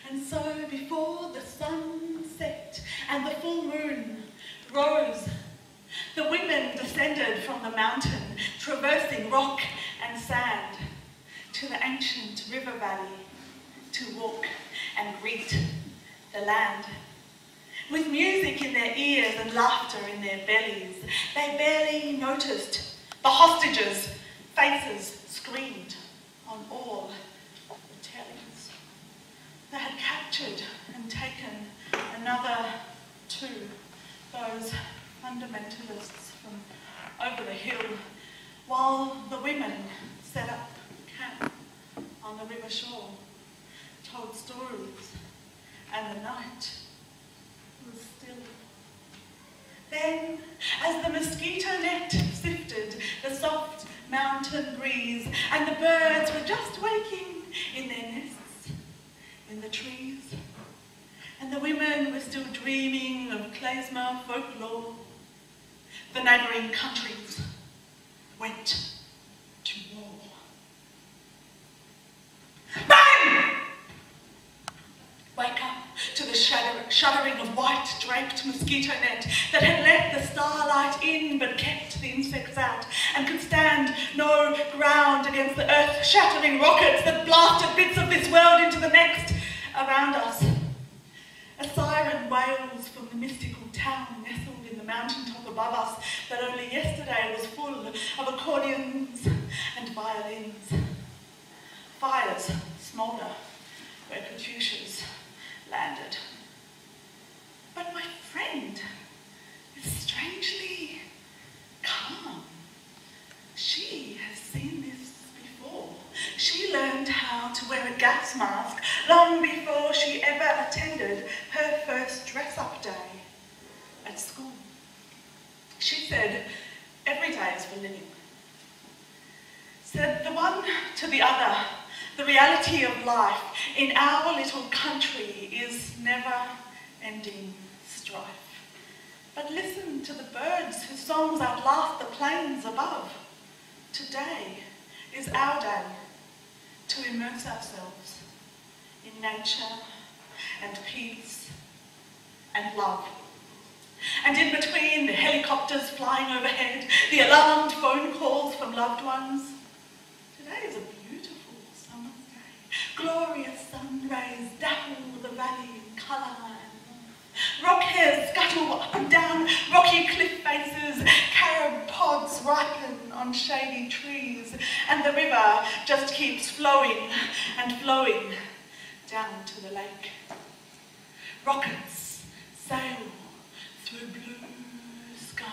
And so before the sun set and the full moon rose, the women descended from the mountain, traversing rock and sand, to the ancient river valley to walk and greet the land. With music in their ears and laughter in their bellies, they barely noticed the hostages' faces screamed on all the tellings. They had captured and taken another two, those fundamentalists from over the hill, while the women set up camp on the river shore, told stories, and the night was still. Then, as the mosquito net sifted the soft mountain breeze, and the birds were just waking in their nests in the trees, and the women were still dreaming of Kleizmer folklore, the neighbouring countries went to war. Bang! Wake up to the shuddering of white-draped mosquito net that had let the starlight in but kept the insects out, and could stand no ground against the earth-shattering rockets that blasted bits of this world into the next around us. A siren wails from the mystical town nestled in the mountaintop above us that only yesterday was full of accordions and violins. Fires smoulder where Katyushas landed. But my friend is strangely calm. She has seen this before. She learned how to wear a gas mask long before she ever attended her first dress-up day at school. She said, every day is for living. Said the one to the other, the reality of life in our little country is never-ending strife. But listen to the birds whose songs outlast the plains above. Today is our day to immerse ourselves in nature and peace and love. And in between the helicopters flying overhead, the alarmed phone calls from loved ones, today is a beautiful summer's day. Glorious sun rays dapple the valley in colour and warmth. Rock hares scuttle up and down rocky cliff faces, carob pods ripen on shady trees, and the river just keeps flowing and flowing down to the lake. Rockets sail through blue skies.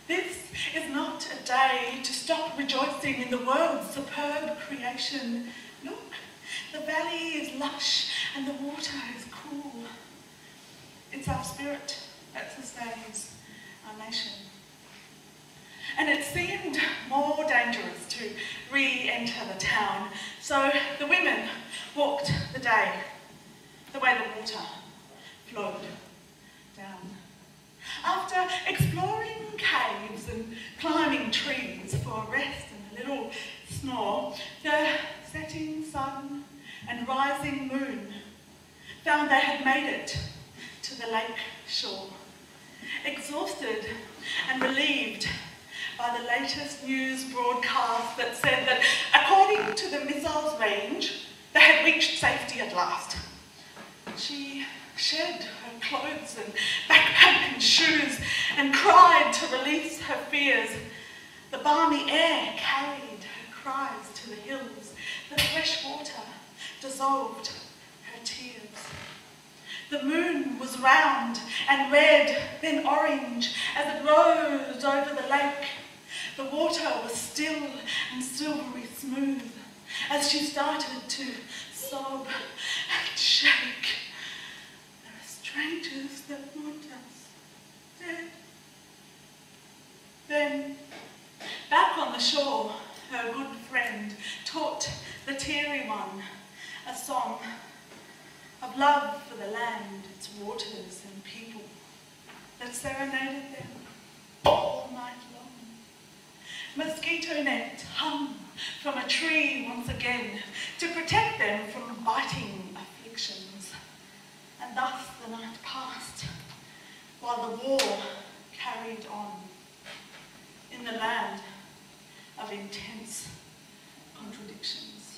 This is not a day to stop rejoicing in the world's superb creation. Look, the valley is lush and the water is cool. It's our spirit that sustains our nation. And it seemed more dangerous to re-enter the town, so the women walked the day the way the water flowed down. After exploring caves and climbing trees for a rest and a little snore, the setting sun and rising moon found they had made it to the lake shore. Exhausted and relieved by the latest news broadcast that said that, according to the missile's range, they had reached safety at last. She shed her clothes and backpack and shoes and cried to release her fears. The balmy air carried her cries to the hills. The fresh water dissolved her tears. The moon was round and red, then orange, as it rose over the lake. The water was still and silvery smooth as she started to sob and shake. There are strangers that want us dead. Then, back on the shore, her good friend taught the teary one a song of love for the land, its waters and people, that serenaded them all night long. Mosquito net hung from a tree once again to protect them from biting afflictions. And thus the night passed, while the war carried on in the land of intense contradictions.